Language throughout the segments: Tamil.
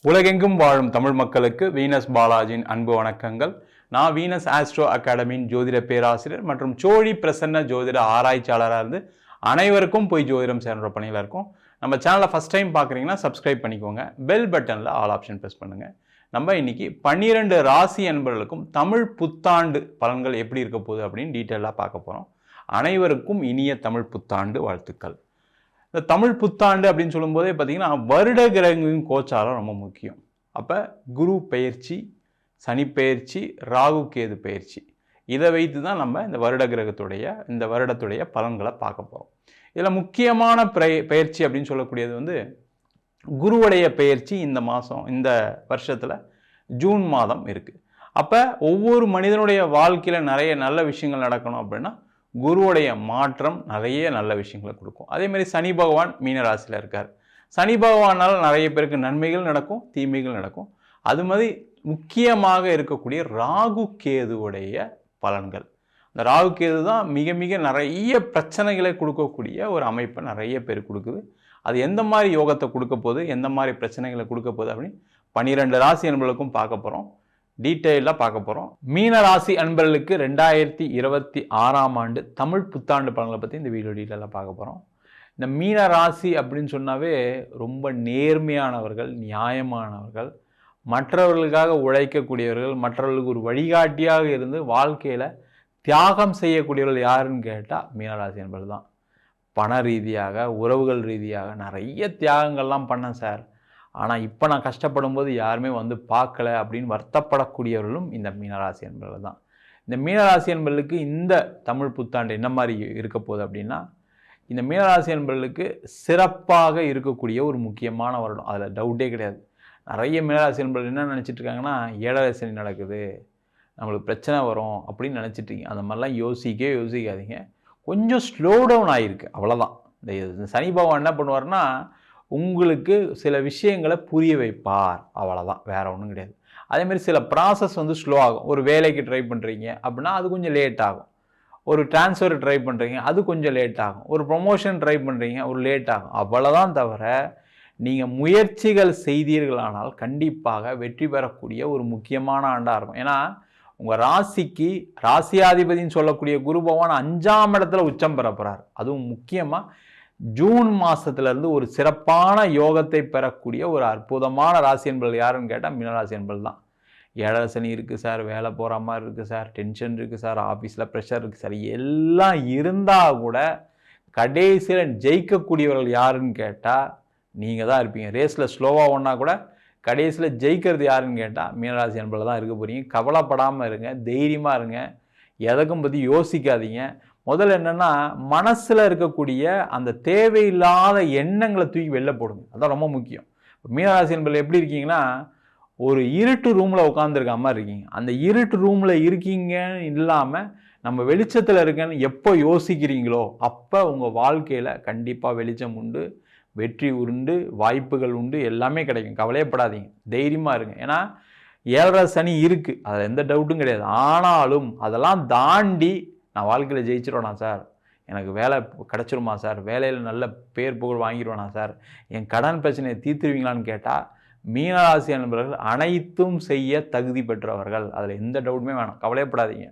உலகெங்கும் வாழும் தமிழ் மக்களுக்கு வீனஸ் பாலாஜியின் அன்பு வணக்கங்கள். நான் வீனஸ் ஆஸ்ட்ரோ அகாடமியின் ஜோதிட பேராசிரியர் மற்றும் சோழி பிரசன்ன ஜோதிட ஆராய்ச்சியாளராக இருந்து அனைவருக்கும் போய் ஜோதிடம் சேர்ந்த பணியில் இருக்கும். நம்ம சேனலை ஃபஸ்ட் டைம் பார்க்குறீங்கன்னா சப்ஸ்கிரைப் பண்ணிக்கோங்க. பெல் பட்டனில் ஆல் ஆப்ஷன் ப்ரெஸ் பண்ணுங்கள். நம்ம இன்னைக்கு 12 ராசி அன்பர்களுக்கும் தமிழ் புத்தாண்டு பலன்கள் எப்படி இருக்க போகுது அப்படின்னு டீட்டெயிலாக பார்க்க போகிறோம். அனைவருக்கும் இனிய தமிழ் புத்தாண்டு வாழ்த்துக்கள். இந்த தமிழ் புத்தாண்டு அப்படின்னு சொல்லும்போதே பார்த்தீங்கன்னா வருட கிரகங்களின் கோச்சாரம் ரொம்ப முக்கியம். அப்போ குரு பெயர்ச்சி, சனி பெயர்ச்சி, ராகு கேது பெயர்ச்சி, இதை வைத்து தான் நம்ம இந்த வருடத்துடைய பலன்களை பார்க்க போகிறோம். இதில் முக்கியமான பெயர்ச்சி அப்படின்னு சொல்லக்கூடியது குருவுடைய பெயர்ச்சி இந்த வருஷத்தில் ஜூன் மாதம் இருக்குது. அப்போ ஒவ்வொரு மனிதனுடைய வாழ்க்கையில் நிறைய நல்ல விஷயங்கள் நடக்கணும் அப்படின்னா குருவுடைய மாற்றம் நிறைய நல்ல விஷயங்களை கொடுக்கும். அதேமாதிரி சனி பகவான் மீன ராசியில் இருக்கார். சனி பகவானால் நிறைய பேருக்கு நன்மைகள் நடக்கும், தீமைகள் நடக்கும். அது மாதிரி முக்கியமாக இருக்கக்கூடிய ராகு கேதுவுடைய பலன்கள். இந்த ராகு கேது தான் மிக மிக நிறைய பிரச்சனைகளை கொடுக்கக்கூடிய ஒரு அமைப்பை நிறைய பேர் கொடுக்குது. அது எந்த மாதிரி யோகத்தை கொடுக்க போகுது, எந்த மாதிரி பிரச்சனைகளை கொடுக்க போகுது அப்படின்னு 12 ராசி அன்பர்களுக்கும் பார்க்க போகிறோம். டீட்டெயிலாக பார்க்க போகிறோம். மீன ராசி அன்பர்களுக்கு 2026ஆம் ஆண்டு தமிழ் புத்தாண்டு பலன்களை பற்றி இந்த வீடியோ டீட்டெயிலாக பார்க்க போகிறோம். இந்த மீன ராசி அப்படின்னு சொன்னாவே ரொம்ப நேர்மையானவர்கள், நியாயமானவர்கள், மற்றவர்களுக்காக உழைக்கக்கூடியவர்கள், மற்றவர்களுக்கு ஒரு வழிகாட்டியாக இருந்து வாழ்க்கையில் தியாகம் செய்யக்கூடியவர்கள் யாருன்னு கேட்டால் மீனராசி அன்பர்கள் தான். பண ரீதியாக, உறவுகள் ரீதியாக நிறைய தியாகங்கள்லாம் பண்ணேன் சார், ஆனால் இப்போ நான் கஷ்டப்படும் போது யாருமே பார்க்கல அப்படின்னு வருத்தப்படக்கூடியவர்களும் இந்த மீனராசி என்பர்கள் தான். இந்த மீனராசி என்பர்களுக்கு இந்த தமிழ் புத்தாண்டு என்ன மாதிரி இருக்க போகுது அப்படின்னா, இந்த மீனராசி என்பர்களுக்கு சிறப்பாக இருக்கக்கூடிய ஒரு முக்கியமான வருடம், அதில் டவுட்டே கிடையாது. நிறைய மீனராசி என்பர்கள் என்ன நினச்சிட்டு இருக்காங்கன்னா, 7ரை சனி நடக்குது, நம்மளுக்கு பிரச்சனை வரும் அப்படின்னு நினச்சிட்ருக்கீங்க. அந்த மாதிரிலாம் யோசிக்காதீங்க. கொஞ்சம் ஸ்லோ டவுன் ஆகிருக்கு, அவ்வளோதான். இந்த சனி பகவான் என்ன பண்ணுவார்னா, உங்களுக்கு சில விஷயங்களை புரிய வைப்பார், அவ்வளோதான், வேறு ஒன்றும் கிடையாது. அதேமாதிரி சில ப்ராசஸ் ஸ்லோ ஆகும். ஒரு வேலைக்கு ட்ரை பண்ணுறீங்க அப்படின்னா அது கொஞ்சம் லேட் ஆகும். ஒரு ட்ரான்ஸ்ஃபர் ட்ரை பண்ணுறீங்க அது கொஞ்சம் லேட் ஆகும். ஒரு ப்ரொமோஷன் ட்ரை பண்ணுறீங்க ஒரு லேட் ஆகும். அவ்வளோதான் தவிர நீங்கள் முயற்சிகள் செய்தீர்களானால் கண்டிப்பாக வெற்றி பெறக்கூடிய ஒரு முக்கியமான ஆண்டாக இருக்கும். ஏன்னா உங்கள் ராசிக்கு ராசியாதிபதினு சொல்லக்கூடிய குரு பகவான் 5ஆம் இடத்துல உச்சம் பெற போகிறார். அதுவும் முக்கியமாக ஜூன் மாதத்துலேருந்து ஒரு சிறப்பான யோகத்தை பெறக்கூடிய ஒரு அற்புதமான ராசி என்பது யாருன்னு கேட்டால் மீனராசி என்பது தான். 7ரை சனி இருக்குது சார், வேலை போகிற மாதிரி இருக்குது சார், டென்ஷன் இருக்குது சார், ஆஃபீஸில் ப்ரெஷர் இருக்குது சார், எல்லாம் இருந்தால் கூட கடைசியில் ஜெயிக்கக்கூடியவர்கள் யாருன்னு கேட்டால் நீங்கள் தான் இருப்பீங்க. ரேஸில் ஸ்லோவாக ஒன்றா கூட கடைசியில் ஜெயிக்கிறது யாருன்னு கேட்டால் மீனராசி என்பதில் தான் இருக்க போகிறீங்க. கவலைப்படாமல் இருங்க, தைரியமாக இருங்க, எதற்கும் பற்றி யோசிக்காதீங்க. முதல்ல என்னென்னா மனசில் இருக்கக்கூடிய அந்த தேவையில்லாத எண்ணங்களை தூக்கி வெளில போடுங்க, அதான் ரொம்ப முக்கியம். மீனராசி என்பதில் எப்படி இருக்கீங்கன்னா, ஒரு இருட்டு ரூமில் உட்காந்துருக்க மாதிரி இருக்கீங்க. அந்த இருட்டு ரூமில் இருக்கீங்கன்னு இல்லாமல் நம்ம வெளிச்சத்தில் இருக்கேன்னு எப்போ யோசிக்கிறீங்களோ அப்போ உங்கள் வாழ்க்கையில் கண்டிப்பாக வெளிச்சம் உண்டு, வெற்றி உண்டு, வாய்ப்புகள் உண்டு, எல்லாமே கிடைக்கும். கவலையப்படாதீங்க, தைரியமாக இருங்க. ஏன்னா 7ரை சனி இருக்குது, அதில் எந்த டவுட்டும் கிடையாது. ஆனாலும் அதெல்லாம் தாண்டி நான் வாழ்க்கையில் ஜெயிச்சிருவேனா சார், எனக்கு வேலை கிடச்சிருமா சார், வேலையில் நல்ல பேர் புகழ் வாங்கிடுவேனா சார், என் கடன் பிரச்சனையை தீர்த்துருவீங்களான்னு கேட்டால் மீனராசி அன்பர்கள் அனைத்தும் செய்ய தகுதி பெற்றவர்கள், அதில் எந்த டவுட்டுமே வேணாம். கவலைப்படாதீங்க.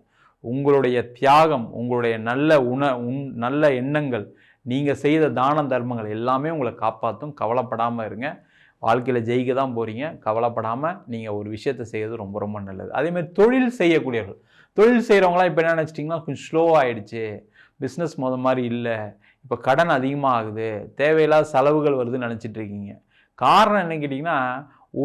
உங்களுடைய தியாகம், உங்களுடைய நல்ல எண்ணங்கள், நீங்கள் செய்த தான தர்மங்கள் எல்லாமே உங்களை காப்பாற்றும். கவலைப்படாமல் இருங்க. வாழ்க்கையில் ஜெயிக்க தான் போகிறீங்க. கவலைப்படாமல் நீங்கள் ஒரு விஷயத்தை செய்கிறது ரொம்ப ரொம்ப நல்லது. அதேமாதிரி தொழில் செய்யக்கூடியவர்கள், தொழில் செய்கிறவங்களாம் இப்போ என்ன நினச்சிட்டிங்கன்னா கொஞ்சம் ஸ்லோவாகிடுச்சு, பிஸ்னஸ் மாதிரி இல்லை, இப்போ கடன் அதிகமாக ஆகுது, தேவையில்லாத செலவுகள் வருதுன்னு நினச்சிட்டு இருக்கீங்க. காரணம் என்ன கேட்டிங்கன்னா,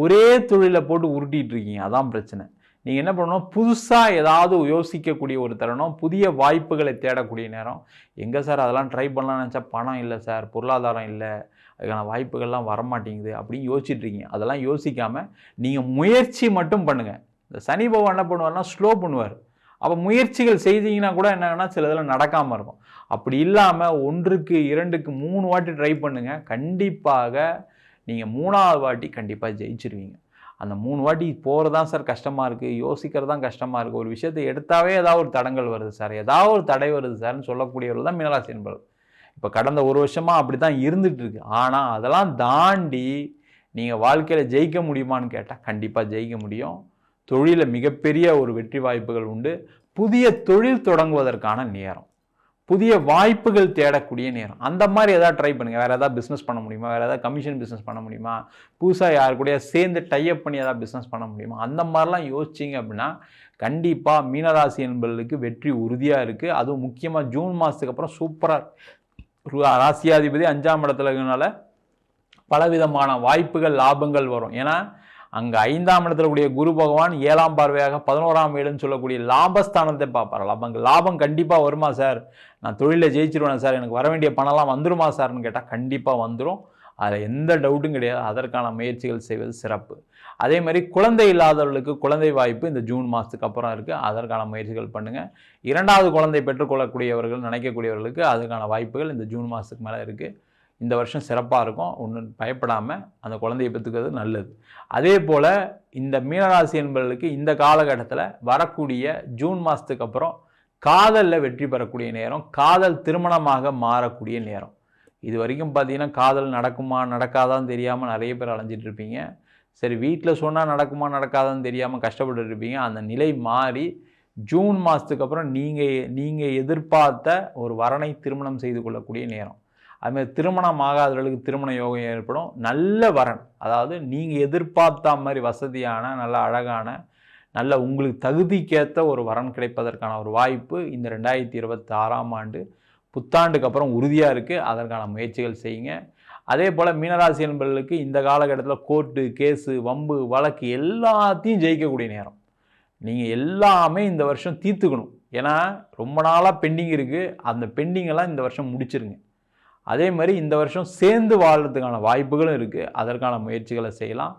ஒரே தொழிலை போட்டு உருட்டிகிட்டு இருக்கீங்க, அதான் பிரச்சனை. நீங்கள் என்ன பண்ணணும், புதுசாக ஏதாவது யோசிக்கக்கூடிய ஒரு தருணம், புதிய வாய்ப்புகளை தேடக்கூடிய நேரம். எங்கே சார் அதெல்லாம் ட்ரை பண்ணலாம்னு நினச்சா பணம் இல்லை சார், பொருளாதாரம் இல்லை, அதுக்கான வாய்ப்புகள்லாம் வரமாட்டேங்குது அப்படின்னு யோசிச்சுட்ருக்கீங்க. அதெல்லாம் யோசிக்காமல் நீங்கள் முயற்சி மட்டும் பண்ணுங்கள். இந்த சனி பகவான் என்ன பண்ணுவார்னா ஸ்லோ பண்ணுவார். அப்போ முயற்சிகள் செய்தீங்கன்னா கூட என்னன்னா சில இதெல்லாம் நடக்காமல் இருக்கும். அப்படி இல்லாமல் 1க்கு 2க்கு 3 வாட்டி ட்ரை பண்ணுங்கள். கண்டிப்பாக நீங்கள் 3ஆவது வாட்டி கண்டிப்பாக ஜெயிச்சிருவீங்க. அந்த 3 வாட்டி போகிறதான் சார் கஷ்டமாக இருக்குது, யோசிக்கிறது தான் கஷ்டமாக இருக்குது, ஒரு விஷயத்தை எடுத்தாவே ஏதாவது ஒரு தடங்கள் வருது சார், ஏதாவது ஒரு தடை வருது சார்னு சொல்லக்கூடியவர்கள் தான் மீனராசி என்பவர்கள். இப்போ கடந்த 1 வருஷமாக அப்படி தான் இருந்துகிட்டு இருக்கு. ஆனால் அதெல்லாம் தாண்டி நீங்கள் வாழ்க்கையில் ஜெயிக்க முடியுமான்னு கேட்டால் கண்டிப்பாக ஜெயிக்க முடியும். தொழிலில் மிகப்பெரிய ஒரு வெற்றி வாய்ப்புகள் உண்டு. புதிய தொழில் தொடங்குவதற்கான நேரம், புதிய வாய்ப்புகள் தேடக்கூடிய நேரம். அந்த மாதிரி எதாவது ட்ரை பண்ணுங்கள். வேறு எதாவது பிஸ்னஸ் பண்ண முடியுமா, வேறு எதாவது கமிஷன் பிஸ்னஸ் பண்ண முடியுமா, புதுசாக யார் கூடயா சேர்ந்து டைப் பண்ணி எதாவது பிஸ்னஸ் பண்ண முடியுமா, அந்த மாதிரிலாம் யோசிச்சிங்க அப்படின்னா கண்டிப்பாக மீனராசி என்பவர்களுக்கு வெற்றி உறுதியாக இருக்குது. அதுவும் முக்கியமாக ஜூன் மாதத்துக்கு அப்புறம் சூப்பராக ராசியாதிபதி 5ஆம் இடத்துல இருக்கிறதுனால பலவிதமான வாய்ப்புகள் லாபங்கள் வரும். ஏன்னா அங்கே 5ஆம் இடத்துல கூடிய குரு பகவான் 7ஆம் பார்வையாக 11ஆம் வீடுன்னு சொல்லக்கூடிய லாபஸ்தானத்தை பார்ப்பார். லாபம் கண்டிப்பாக வருமா சார், நான் தொழிலில் ஜெயிச்சிருவேன் சார், எனக்கு வர வேண்டிய பணம்லாம் வந்துருமா சார்னு கேட்டால் கண்டிப்பாக வந்துடும். அதில் எந்த டவுட்டும் கிடையாது. அதற்கான முயற்சிகள் செய்வது சிறப்பு. அதே மாதிரி குழந்தை இல்லாதவர்களுக்கு குழந்தை வாய்ப்பு இந்த ஜூன் மாதத்துக்கு அப்புறம் இருக்குது. அதற்கான முயற்சிகள் பண்ணுங்கள். 2வது குழந்தை பெற்றுக்கொள்ளக்கூடியவர்கள் நினைக்கக்கூடியவர்களுக்கு அதுக்கான வாய்ப்புகள் இந்த ஜூன் மாதத்துக்கு மேலே இருக்குது. இந்த வருஷம் சிறப்பாக இருக்கும். ஒன்றும் பயப்படாமல் அந்த குழந்தையை பெற்றுக்கிறது நல்லது. அதே போல் இந்த மீனராசி என்பவர்களுக்கு இந்த காலகட்டத்தில் வரக்கூடிய ஜூன் மாதத்துக்கு அப்புறம் காதலில் வெற்றி பெறக்கூடிய நேரம், காதல் திருமணமாக மாறக்கூடிய நேரம். இது வரைக்கும் பார்த்தீங்கன்னா காதல் நடக்குமா நடக்காதான்னு தெரியாமல் நிறைய பேர் அலைஞ்சிட்டு இருப்பீங்க. சரி, வீட்டில் சொன்னால் நடக்குமா நடக்காதான்னு தெரியாமல் கஷ்டப்பட்டு இருப்பீங்க. அந்த நிலை மாறி ஜூன் மாதத்துக்கு அப்புறம் நீங்கள் எதிர்பார்த்த ஒரு வரனை திருமணம் செய்து கொள்ளக்கூடிய நேரம். அதுமாதிரி திருமணம் ஆகாதவர்களுக்கு திருமண யோகம் ஏற்படும். நல்ல வரன், அதாவது நீங்கள் எதிர்பார்த்த மாதிரி வசதியான, நல்ல அழகான, நல்ல உங்களுக்கு தகுதிக்கேற்ற ஒரு வரன் கிடைப்பதற்கான ஒரு வாய்ப்பு இந்த 2026ஆம் ஆண்டு புத்தாண்டுக்கு அப்புறம் உறுதியாக இருக்குது. அதற்கான முயற்சிகள் செய்யுங்க. அதே போல் மீனராசி என்பவர்களுக்கு இந்த காலகட்டத்தில் கோர்ட்டு கேஸு வம்பு வழக்கு எல்லாத்தையும் ஜெயிக்கக்கூடிய நேரம். நீங்கள் எல்லாமே இந்த வருஷம் தீர்த்துக்கணும். ஏன்னா ரொம்ப நாளாக பெண்டிங் இருக்குது. அந்த பெண்டிங்கெல்லாம் இந்த வருஷம் முடிச்சிருங்க. அதே மாதிரி இந்த வருஷம் சேர்ந்து வாழ்கிறதுக்கான வாய்ப்புகளும் இருக்குது. அதற்கான முயற்சிகளை செய்யலாம்.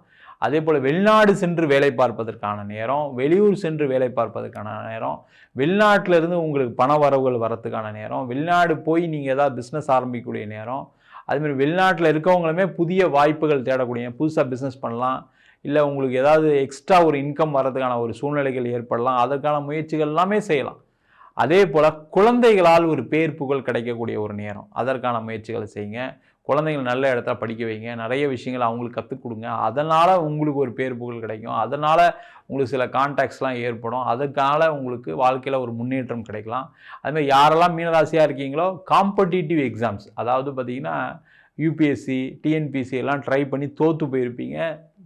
அதே போல் வெளிநாடு சென்று வேலை பார்ப்பதற்கான நேரம், வெளியூர் சென்று வேலை பார்ப்பதற்கான நேரம், வெளிநாட்டிலேருந்து உங்களுக்கு பண வரவுகள் வரத்துக்கான நேரம், வெளிநாடு போய் நீங்கள் ஏதாவது பிஸ்னஸ் ஆரம்பிக்கக்கூடிய நேரம். அதுமாதிரி வெளிநாட்டில் இருக்கவங்களுமே புதிய வாய்ப்புகள் தேடக்கூடிய, புதுசாக பிஸ்னஸ் பண்ணலாம், இல்லை உங்களுக்கு ஏதாவது எக்ஸ்ட்ரா ஒரு இன்கம் வர்றதுக்கான ஒரு சூழ்நிலைகள் ஏற்படலாம். அதற்கான முயற்சிகள் எல்லாமே செய்யலாம். அதே போல் குழந்தைகளால் ஒரு பேர் புகழ் கிடைக்கக்கூடிய ஒரு நேரம். அதற்கான முயற்சிகளை செய்யுங்க. குழந்தைகள் நல்ல இடத்துல படிக்க வைங்க. நிறைய விஷயங்கள் அவங்களுக்கு கற்றுக் கொடுங்க. அதனால் உங்களுக்கு ஒரு பேர் புகழ் கிடைக்கும். அதனால் உங்களுக்கு சில கான்டாக்ட்ஸ்லாம் ஏற்படும். அதற்கான உங்களுக்கு வாழ்க்கையில் ஒரு முன்னேற்றம் கிடைக்கலாம். அதுமாதிரி யாரெல்லாம் மீனராசியாக இருக்கீங்களோ காம்படிட்டிவ் எக்ஸாம்ஸ், அதாவது பார்த்திங்கன்னா யூபிஎஸ்சி டிஎன்பிஎஸ்சி எல்லாம் ட்ரை பண்ணி தோற்று போயிருப்பீங்க.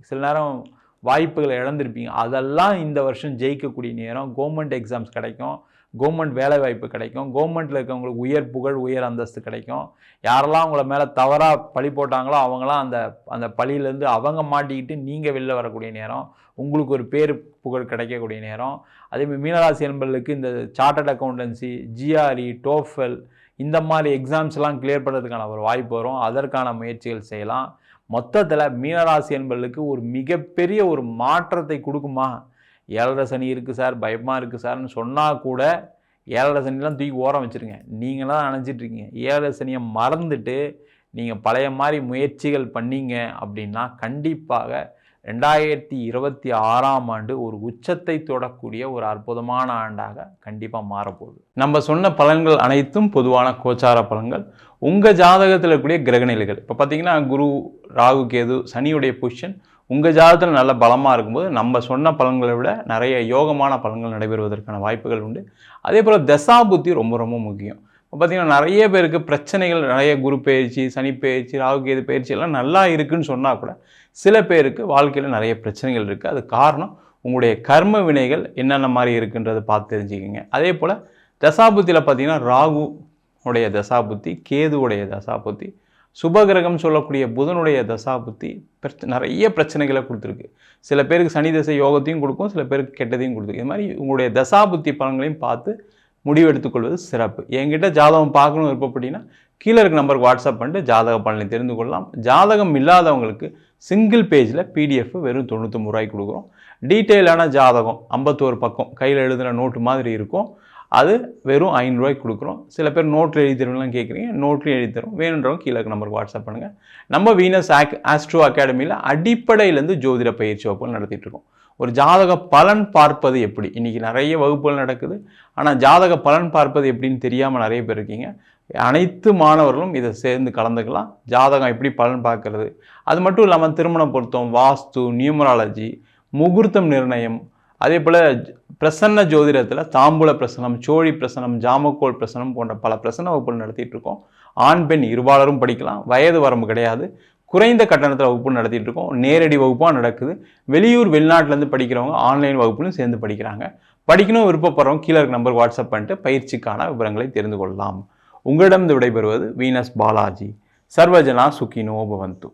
சில நேரம் வாய்ப்புகளை இழந்திருப்பீங்க. அதெல்லாம் இந்த வருஷம் ஜெயிக்கக்கூடிய நேரம். கவர்மெண்ட் எக்ஸாம்ஸ் கிடைக்கும். கவர்மெண்ட் வேலை வாய்ப்பு கிடைக்கும். கவர்மெண்ட்டில் இருக்கவங்களுக்கு உயர் புகழ் உயர் அந்தஸ்து கிடைக்கும். யாரெல்லாம் அவங்கள மேலே தவறாக பழி போட்டாங்களோ அவங்களாம் அந்த பழியிலேருந்து அவங்க மாட்டிக்கிட்டு நீங்கள் வெளில வரக்கூடிய நேரம். உங்களுக்கு ஒரு பேர் புகழ் கிடைக்கக்கூடிய நேரம். அதேமாதிரி மீனராசி என்பவர்களுக்கு இந்த சார்ட்டர்ட் அக்கௌண்டன்சி, ஜிஆர்இ, டோஃபெல் இந்த மாதிரி எக்ஸாம்ஸ்லாம் கிளியர் பண்ணுறதுக்கான ஒரு வாய்ப்பு வரும். அதற்கான முயற்சிகள் செய்யலாம். மொத்தத்தில் மீனராசி என்பவர்களுக்கு ஒரு மிகப்பெரிய ஒரு மாற்றத்தை கொடுக்குமா. 7.5 சனி இருக்குது சார், பயமாக இருக்குது சார்னு சொன்னால் கூட 7.5 சனிலாம் தூக்கி ஓரம் வச்சுருங்க. நீங்களாம் நினச்சிட்ருக்கீங்க. 7.5 சனியை மறந்துட்டு நீங்கள் பழைய மாதிரி முயற்சிகள் பண்ணீங்க அப்படின்னா கண்டிப்பாக 2026ஆம் ஆண்டு ஒரு உச்சத்தை தொடக்கூடிய ஒரு அற்புதமான ஆண்டாக கண்டிப்பாக மாறப்போகுது. நம்ம சொன்ன பலன்கள் அனைத்தும் பொதுவான கோச்சார பலன்கள். உங்கள் ஜாதகத்தில் இருக்கக்கூடிய கிரகநிலைகள் இப்போ பார்த்தீங்கன்னா குரு, ராகு, கேது, சனியுடைய பொசிஷன் உங்கள் ஜாதகத்தில் நல்ல பலமாக இருக்கும்போது நம்ம சொன்ன பலன்களை விட நிறைய யோகமான பலன்கள் நடைபெறுவதற்கான வாய்ப்புகள் உண்டு. அதே போல் தசாபுத்தி ரொம்ப ரொம்ப முக்கியம். இப்போ பார்த்திங்கன்னா நிறைய பேருக்கு பிரச்சனைகள், நிறைய குரு பயிற்சி, சனி பயிற்சி, ராகு கேது பயிற்சி எல்லாம் நல்லா இருக்குதுன்னு சொன்னால் கூட சில பேருக்கு வாழ்க்கையில் நிறைய பிரச்சனைகள் இருக்குது. அது காரணம் உங்களுடைய கர்ம வினைகள் என்னென்ன மாதிரி இருக்குன்றதை பார்த்து தெரிஞ்சுக்கிங்க. அதே போல் தசாபுத்தியில் பார்த்திங்கன்னா ராகு உடைய தசாபுத்தி, கேதுவுடைய தசாபுத்தி, சுபகிரகம் சொல்லக்கூடிய புதனுடைய தசாபுத்தி நிறைய பிரச்சனைகளை கொடுத்துருக்கு. சில பேருக்கு சனி தசை யோகத்தையும் கொடுக்கும், சில பேருக்கு கெட்டதையும் கொடுத்துருக்கு. இது மாதிரி உங்களுடைய தசாபுத்தி பலன்களையும் பார்த்து முடிவெடுத்துக்கொள்வது சிறப்பு. என்கிட்ட ஜாதகம் பார்க்கணும் விருப்பப்பட்டீங்கன்னா கீழே இருக்க நம்பருக்கு வாட்ஸ்அப் பண்ணிட்டு ஜாதக பலனை தெரிந்து கொள்ளலாம். ஜாதகம் இல்லாதவங்களுக்கு சிங்கிள் பேஜில் பிடிஎஃப் வெறும் 99 ரூபாய்க்கு கொடுக்குறோம். டீட்டெயிலான ஜாதகம் 51 பக்கம் கையில் எழுதுகிற நோட்டு மாதிரி இருக்கும். அது வெறும் 500 ரூபாய்க்கு கொடுக்குறோம். சில பேர் நோட்டில் எழுதி தருவீங்களாம் கேட்குறீங்க. நோட்லையும் எழுதி தரும். வேணுன்றவங்க கீழே இருக்க நம்பருக்கு வாட்ஸ்அப் பண்ணுங்கள். நம்ம வீனஸ் ஆஸ்ட்ரோ அகாடமியில் அடிப்படையிலேருந்து ஜோதிட பயிற்சி வகுப்புகள் நடத்திட்டு இருக்கோம். ஒரு ஜாதக பலன் பார்ப்பது எப்படி, இன்றைக்கி நிறைய வகுப்புகள் நடக்குது. ஆனால் ஜாதக பலன் பார்ப்பது எப்படின்னு தெரியாமல் நிறைய பேர் இருக்கீங்க. அனைத்து மாணவர்களும் இதை சேர்ந்து கலந்துக்கலாம். ஜாதகம் எப்படி பலன் பார்க்கறது, அது மட்டும் இல்லாமல் திருமண பொருத்தம், வாஸ்து, நியூமராலஜி, முகூர்த்தம் நிர்ணயம், அதே போல் பிரசன்ன ஜோதிடத்தில் தாம்பூல பிரசனம், சோழி பிரசனம், ஜாமக்கோல் பிரசனம் போன்ற பல பிரசன்ன வகுப்புகள் நடத்திட்டு இருக்கோம். ஆண் பெண் இருபாலரும் படிக்கலாம். வயது வரம்பு கிடையாது. குறைந்த கட்டணத்தில் வகுப்பு நடத்திட்டு இருக்கோம். நேரடி வகுப்பாக நடக்குது. வெளியூர் வெளிநாட்டிலேருந்து படிக்கிறவங்க ஆன்லைன் வகுப்புலையும் சேர்ந்து படிக்கிறாங்க. படிக்கணும் விருப்பப்படுறவங்க கீழே இருக்க நம்பருக்கு வாட்ஸ்அப் பண்ணிட்டு பயிற்சிக்கான விவரங்களை தெரிந்து கொள்ளலாம். உங்களிடம் விடைபெறுவது வீனஸ் பாலாஜி. சர்வஜனா சுகினோ பவந்து.